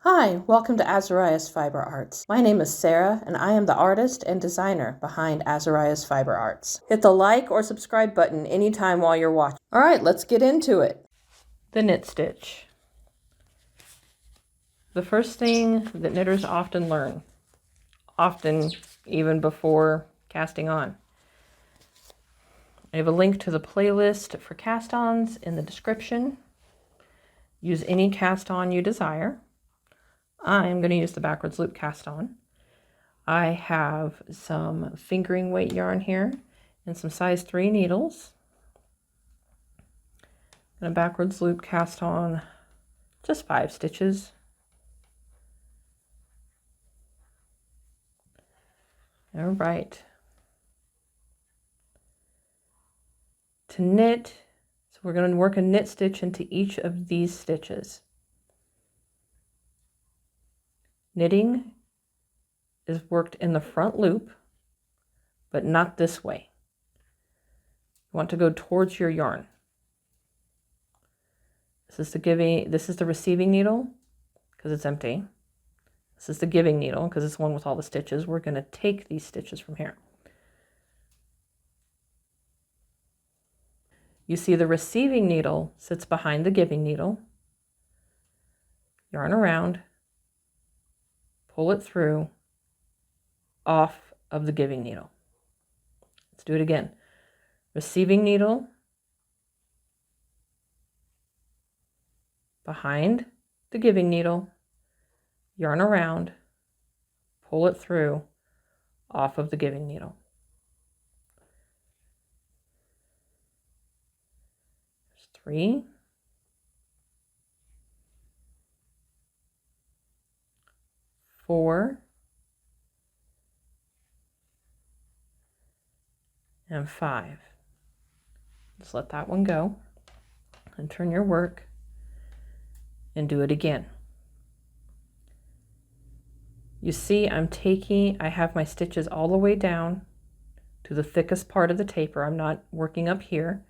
Hi, welcome to Azariah's Fiber Arts. My name is Sarah, and I am the artist and designer behind Azariah's Fiber Arts. Hit the like or subscribe button anytime while you're watching. All right, let's get into it. The knit stitch. The first thing that knitters often learn, often even before casting on. I have a link to the playlist for Cast Ons in the description. Use any cast on you desire. I'm going to use the backwards loop cast on. I have some fingering weight yarn here and some size 3 needles. And a backwards loop cast on just 5 stitches. All right. To knit, so we're going to work a knit stitch into each of these stitches. Knitting is worked in the front loop, but not this way. You want to go towards your yarn. This is the receiving needle because it's empty. This is the giving needle because it's the one with all the stitches. We're going to take these stitches from here. You see the receiving needle sits behind the giving needle. Yarn around, pull it through, off of the giving needle. Let's do it again. Receiving needle, behind the giving needle, yarn around, pull it through, off of the giving needle. There's 3. 4. And 5. Just let that one go and turn your work and do it again. You see I have my stitches all the way down to the thickest part of the taper. I'm not working up here.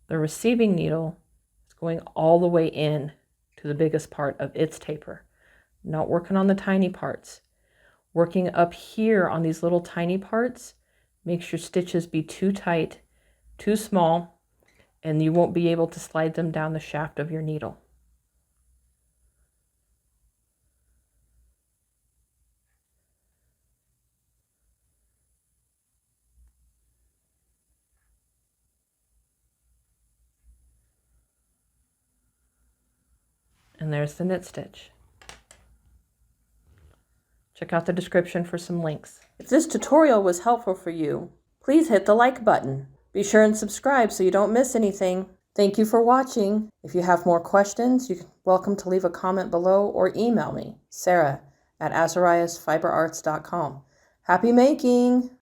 The receiving needle is going all the way in to the biggest part of its taper. Not working on the tiny parts. Working up here on these little tiny parts makes your stitches be too tight, too small, and you won't be able to slide them down the shaft of your needle. And there's the knit stitch. Check out the description for some links. If this tutorial was helpful for you, please hit the like button. Be sure and subscribe so you don't miss anything. Thank you for watching. If you have more questions, you're welcome to leave a comment below or email me, Sarah@azariahsfiberarts.com. Happy making!